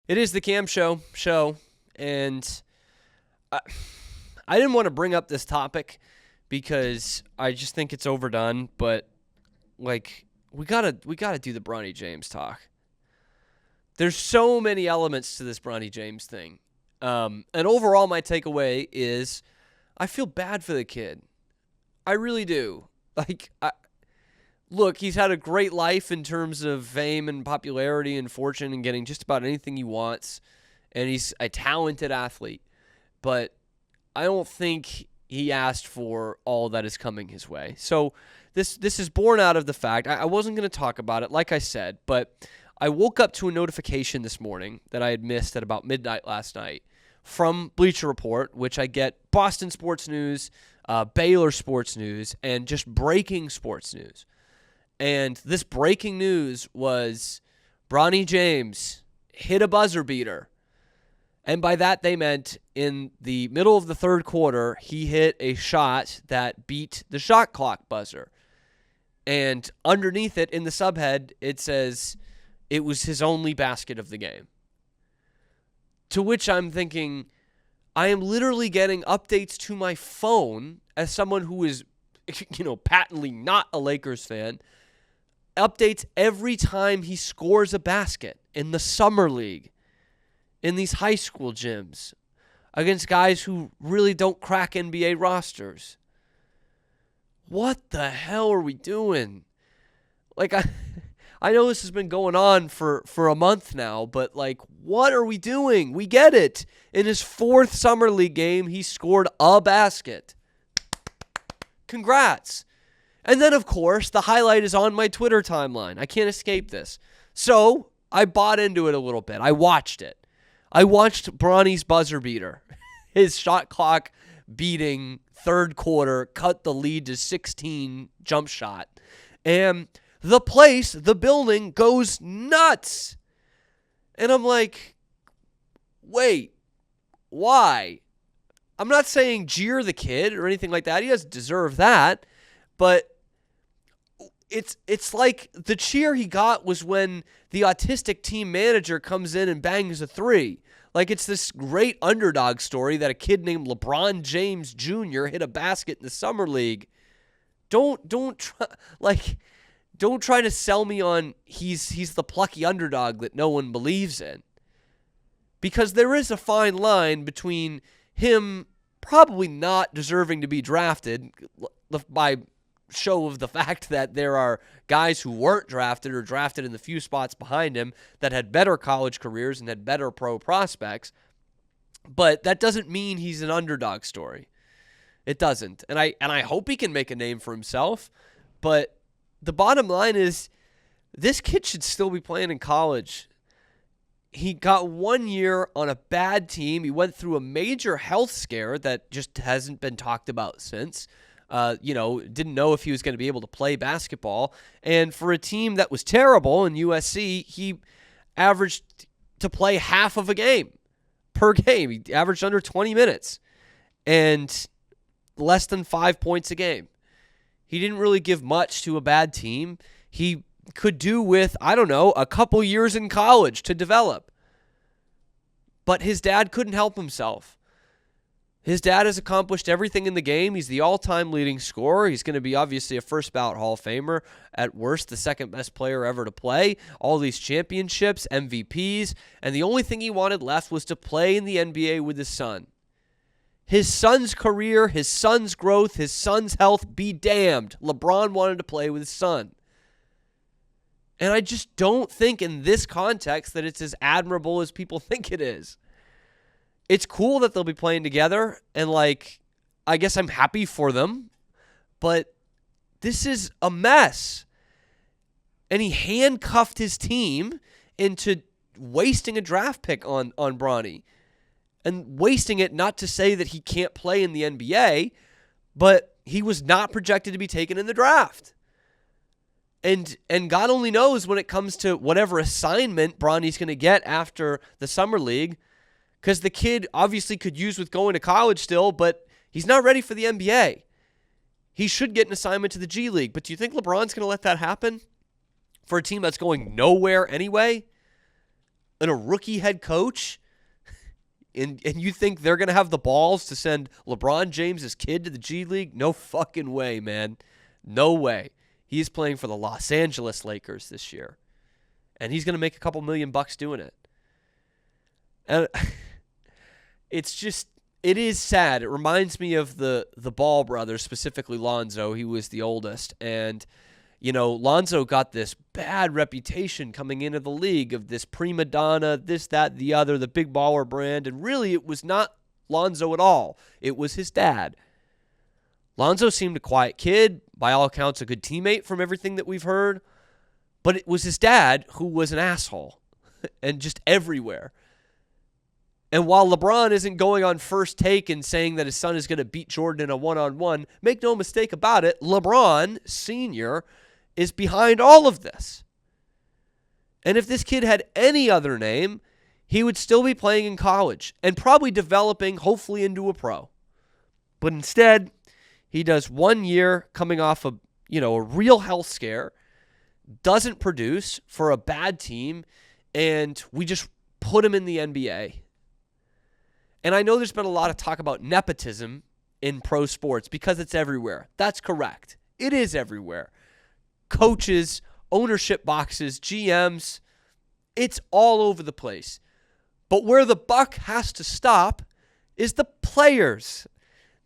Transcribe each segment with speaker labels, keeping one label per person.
Speaker 1: It is the Cam show, and I didn't want to bring up this topic because I just think it's overdone. But like, we gotta do the Bronny James talk. There's so many elements to this Bronny James thing, and overall, my takeaway is I feel bad for the kid. I really do. Look, he's had a great life in terms of fame and popularity and fortune and getting just about anything he wants. And he's a talented athlete. But I don't think he asked for all that is coming his way. So this is born out of the fact, I wasn't going to talk about it, like I said, but I woke up to a notification this morning that I had missed at about midnight last night from Bleacher Report, which I get Boston sports news, Baylor sports news, and just breaking sports news. And this breaking news was Bronny James hit a buzzer beater. And by that they meant in the middle of the third quarter, he hit a shot that beat the shot clock buzzer. And underneath it in the subhead, it says it was his only basket of the game. To which I'm thinking, I am literally getting updates to my phone as someone who is, patently not a Lakers fan, updates every time he scores a basket in the summer league, in these high school gyms, against guys who really don't crack NBA rosters. What the hell are we doing? I know this has been going on for a month now, but what are we doing? We get it. In his fourth summer league game, he scored a basket. Congrats. And then, of course, the highlight is on my Twitter timeline. I can't escape this. So I bought into it a little bit. I watched it. I watched Bronny's buzzer beater. His shot clock beating third quarter cut the lead to 16 jump shot. And the building goes nuts. And I'm like, wait, why? I'm not saying jeer the kid or anything like that. He doesn't deserve that. But it's like the cheer he got was when the autistic team manager comes in and bangs a three. Like it's this great underdog story that a kid named LeBron James Jr. hit a basket in the summer league. Don't try to sell me on he's the plucky underdog that no one believes in. Because there is a fine line between him probably not deserving to be drafted by show of the fact that there are guys who weren't drafted or drafted in the few spots behind him that had better college careers and had better pro prospects. But that doesn't mean he's an underdog story. It doesn't. And I hope he can make a name for himself. But the bottom line is this kid should still be playing in college. He got 1 year on a bad team. He went through a major health scare that just hasn't been talked about since. Didn't know if he was going to be able to play basketball. And for a team that was terrible in USC, he averaged to play half of a game per game. He averaged under 20 minutes and less than 5 points a game. He didn't really give much to a bad team. He could do with, a couple years in college to develop. But his dad couldn't help himself. His dad has accomplished everything in the game. He's the all-time leading scorer. He's going to be obviously a first-ballot Hall of Famer. At worst, the second-best player ever to play. All these championships, MVPs, and the only thing he wanted left was to play in the NBA with his son. His son's career, his son's growth, his son's health, be damned. LeBron wanted to play with his son. And I just don't think in this context that it's as admirable as people think it is. It's cool that they'll be playing together, and I guess I'm happy for them, but this is a mess. And he handcuffed his team into wasting a draft pick on Bronny. And wasting it not to say that he can't play in the NBA, but he was not projected to be taken in the draft. And God only knows when it comes to whatever assignment Bronny's going to get after the summer league, because the kid obviously could use with going to college still, but he's not ready for the NBA. He should get an assignment to the G League, but do you think LeBron's going to let that happen for a team that's going nowhere anyway? and a rookie head coach, and you think they're going to have the balls to send LeBron James' kid to the G League? No fucking way, man. No way. He's playing for the Los Angeles Lakers this year, and he's going to make a couple $1,000,000 doing it. And it is sad. It reminds me of the Ball brothers, specifically Lonzo. He was the oldest, and Lonzo got this bad reputation coming into the league of this prima donna, this, that, the other, the big baller brand. And really, it was not Lonzo at all. It was his dad. Lonzo seemed a quiet kid, by all accounts a good teammate from everything that we've heard. But it was his dad who was an asshole and just everywhere. And while LeBron isn't going on First Take and saying that his son is going to beat Jordan in a one-on-one, make no mistake about it, LeBron Sr. is behind all of this. And if this kid had any other name, he would still be playing in college and probably developing, hopefully, into a pro. But instead, he does 1 year coming off a real health scare, doesn't produce for a bad team, and we just put him in the NBA. And I know there's been a lot of talk about nepotism in pro sports because it's everywhere. That's correct. It is everywhere. Coaches, ownership boxes, GMs, it's all over the place. But where the buck has to stop is the players.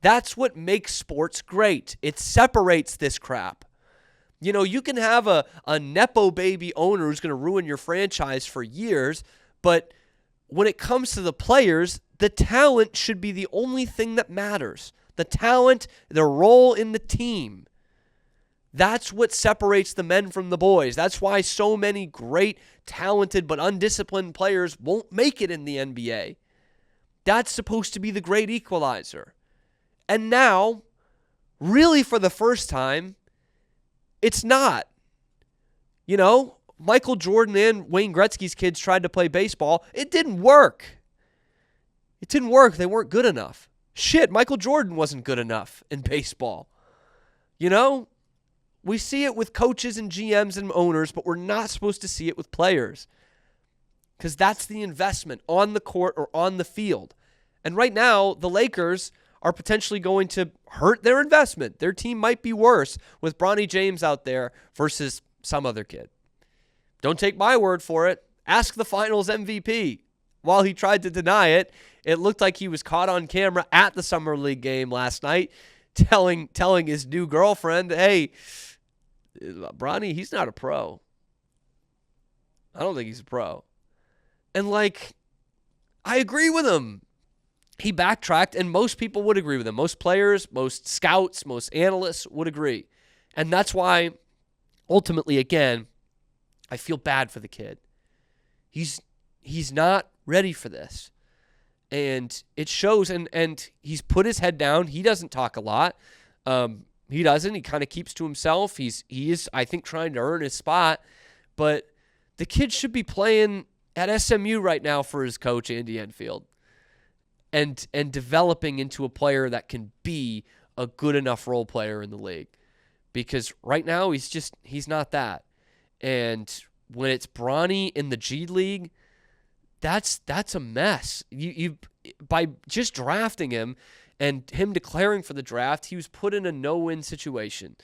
Speaker 1: That's what makes sports great. It separates this crap. You can have a nepo baby owner who's going to ruin your franchise for years, but when it comes to the players, the talent should be the only thing that matters. The talent, their role in the team. That's what separates the men from the boys. That's why so many great, talented, but undisciplined players won't make it in the NBA. That's supposed to be the great equalizer. And now, really for the first time, it's not. Michael Jordan and Wayne Gretzky's kids tried to play baseball. It didn't work. They weren't good enough. Shit, Michael Jordan wasn't good enough in baseball. We see it with coaches and GMs and owners, but we're not supposed to see it with players. Because that's the investment on the court or on the field. And right now, the Lakers are potentially going to hurt their investment. Their team might be worse with Bronny James out there versus some other kid. Don't take my word for it. Ask the Finals MVP. While he tried to deny it, it looked like he was caught on camera at the Summer League game last night telling his new girlfriend, hey, Bronny, he's not a pro. I don't think he's a pro. And I agree with him. He backtracked, and most people would agree with him. Most players, most scouts, most analysts would agree. And that's why, ultimately, again, I feel bad for the kid. He's not ready for this. And it shows, and he's put his head down. He doesn't talk a lot. He doesn't. He kind of keeps to himself. He is, I think, trying to earn his spot. But the kid should be playing at SMU right now for his coach, Andy Enfield. And developing into a player that can be a good enough role player in the league. Because right now, he's not that. And when it's Bronny in the G League, that's a mess. You by just drafting him and him declaring for the draft, he was put in a no-win situation.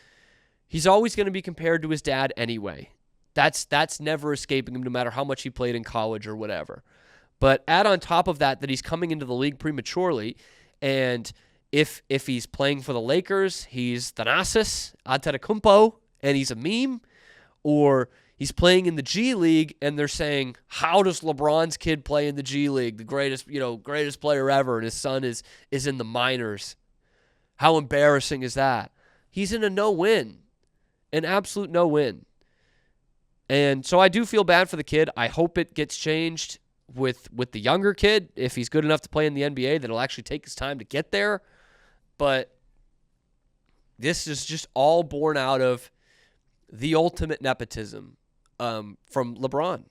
Speaker 1: He's always going to be compared to his dad anyway. That's never escaping him, no matter how much he played in college or whatever. But add on top of that he's coming into the league prematurely, and if he's playing for the Lakers, he's Thanasis Antetokounmpo, and he's a meme, or he's playing in the G League, and they're saying, how does LeBron's kid play in the G League? The greatest player ever, and his son is in the minors. How embarrassing is that? He's in a no-win, an absolute no-win. And so I do feel bad for the kid. I hope it gets changed with the younger kid. If he's good enough to play in the NBA, that it'll actually take his time to get there. But this is just all born out of the ultimate nepotism from LeBron.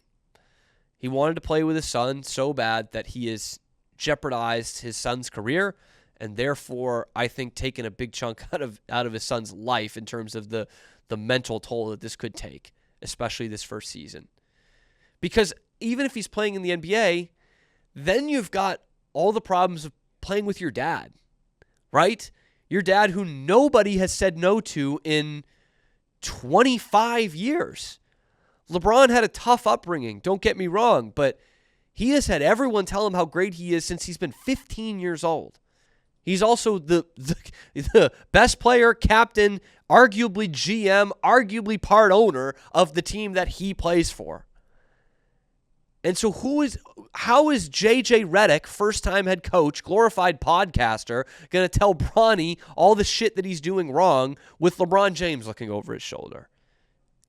Speaker 1: He wanted to play with his son so bad that he has jeopardized his son's career, and therefore I think taken a big chunk out of his son's life in terms of the mental toll that this could take, especially this first season. Because even if he's playing in the NBA, then you've got all the problems of playing with your dad, right? Your dad who nobody has said no to in 25 years. LeBron had a tough upbringing, don't get me wrong, but he has had everyone tell him how great he is since he's been 15 years old. He's also the best player, captain, arguably GM, arguably part owner of the team that he plays for. And so how is JJ Redick, first-time head coach, glorified podcaster, going to tell Bronny all the shit that he's doing wrong with LeBron James looking over his shoulder?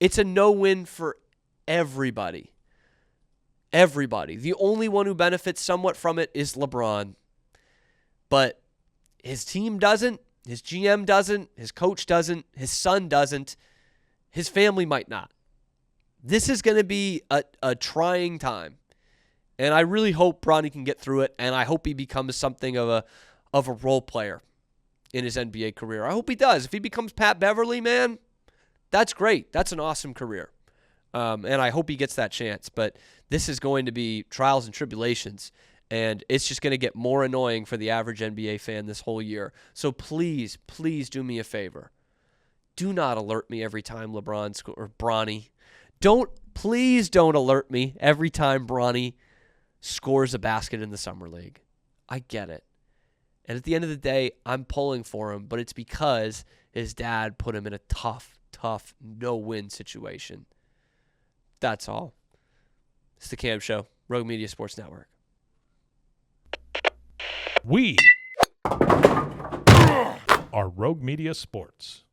Speaker 1: It's a no-win for everybody. Everybody. The only one who benefits somewhat from it is LeBron. But his team doesn't, his GM doesn't, his coach doesn't, his son doesn't, his family might not. This is going to be a trying time. And I really hope Bronny can get through it, and I hope he becomes something of a role player in his NBA career. I hope he does. If he becomes Pat Beverly, man, that's great. That's an awesome career. And I hope he gets that chance. But this is going to be trials and tribulations, and it's just going to get more annoying for the average NBA fan this whole year. So please, please do me a favor. Do not alert me every time Bronny. Please don't alert me every time Bronny scores a basket in the Summer League. I get it. And at the end of the day, I'm pulling for him, but it's because his dad put him in a tough, no-win situation. That's all. It's the Cam Show, Rogue Media Sports Network.
Speaker 2: We are Rogue Media Sports.